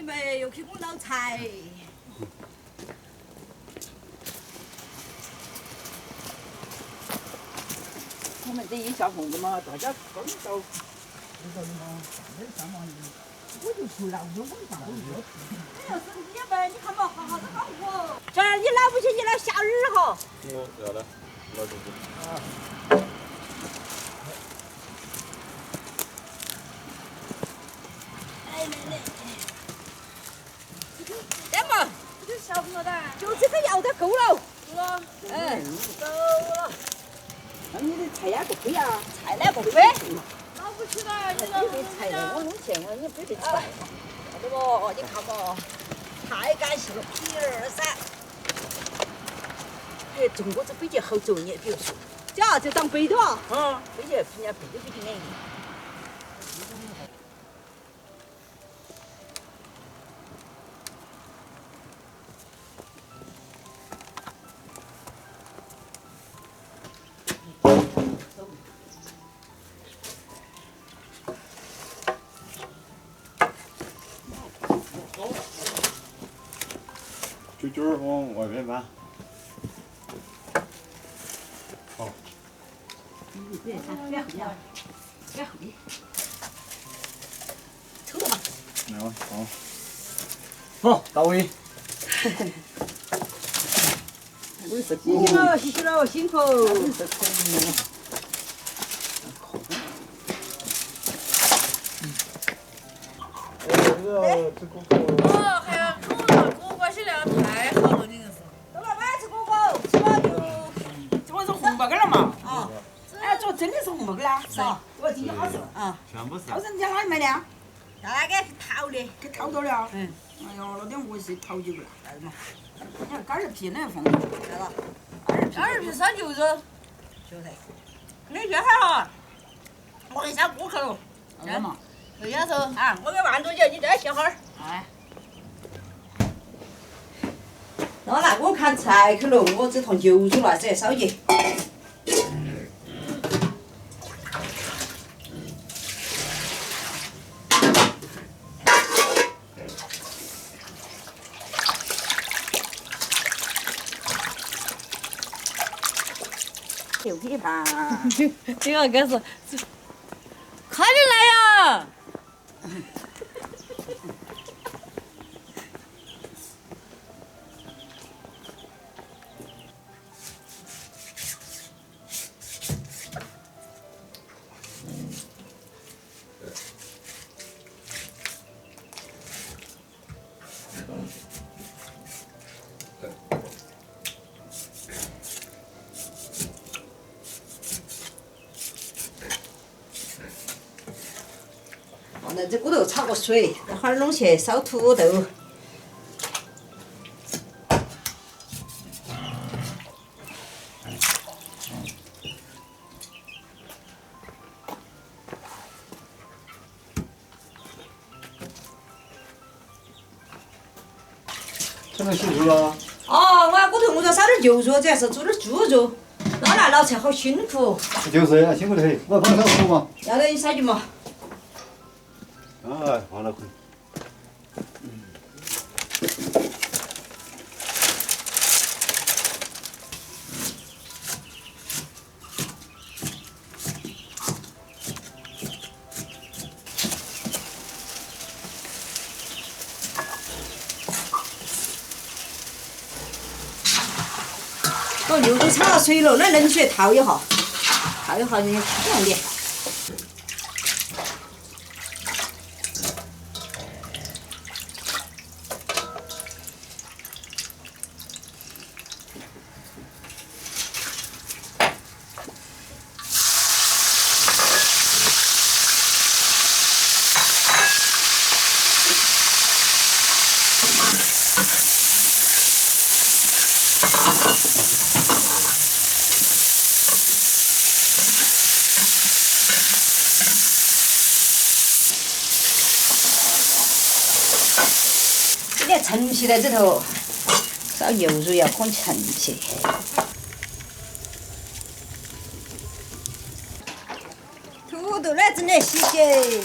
妹又给我捞菜。我们这一小红的嘛，大家分到。我就说了，我上我热。哎呀，是你们，你看嘛，好好的好活。这儿你捞不起，你来下雨哈。我要的，捞进去。啊。来来来。干嘛？这小朋友的。就这个要得够了。够了。哎，够了。那你的菜呀不亏呀？菜哪不亏？捞不起来，你这个菜呢，我弄钱了，你不得菜。这不，你看嘛，太感谢了，1、2、3。哎，中国这北京好走，你比如说，这就当背的啊。啊，北京人家背的比你硬。就卷儿往外面搬。好。别看，别后呀，别后的。抽了嘛。来吧，好。好，到位。我是辛苦了，辛苦了，辛苦。是可以的。这个哦，还要口了，锅关系量太好了，你个是。豆老板吃锅锅，吃了就。这不是红包干了嘛？啊。哎，这真的是红包干啦？是啊。我今天好吃。啊。全部是。好吃，你在哪里买的？大概给淘的。给淘到了。嗯。哎呦，那点我是淘起过来。来嘛。你看干儿皮那放。来了。2皮3牛肉。就这。你这还好，我给上顾客了。来嘛。这丫头，啊，我给万多姐，你再歇会儿。哎。那我看菜去了，我这坨牛肉来这烧鸡。牛皮吧。这个该是，快点来呀！放在这锅头炒个水，待会儿弄去烧土豆。这个辛苦了。哦，我锅头我要烧点牛肉，主要是做点猪肉，老来老菜好辛苦。就是呀，辛苦得很。我放烧土嘛。要得你烧去嘛。哎，放了可以。这牛肉炒了水了，那冷水淘一下，淘一下人家凉点。这点陈皮在这头，烧牛肉要放陈皮。土豆来整点洗洗。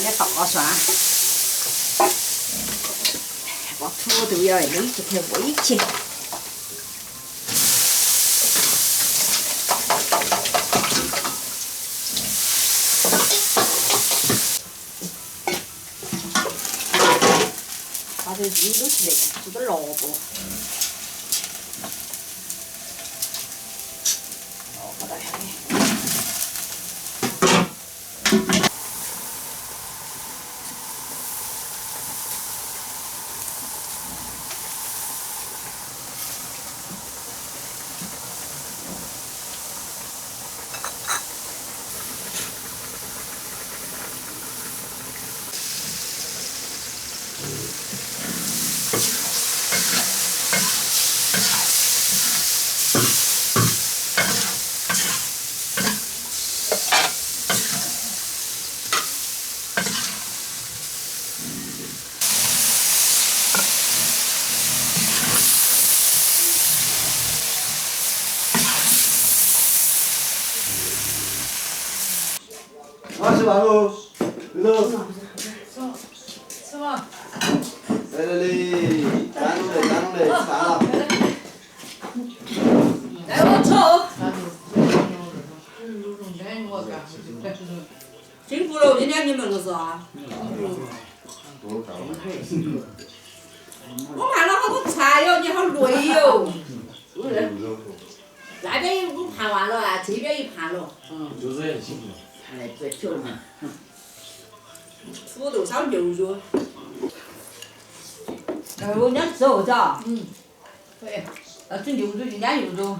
点大蒜，把土豆要垒起去煨起。把这鱼都起来，煮点萝卜。萝卜在下面。啊，吃饭喽！里头。吃吧。来来来，干弄嘞，干弄嘞，吃饭了。来，我抽。辛苦了，今天你们都是啊。我盘了好多菜哟，你好累哟。那边一盘完了啊，这边一盘了。就是很辛苦。哎，这就嘛。土豆烧牛肉。哎呦，人家吃猴子啊？可以。要整牛肉就腌牛肉。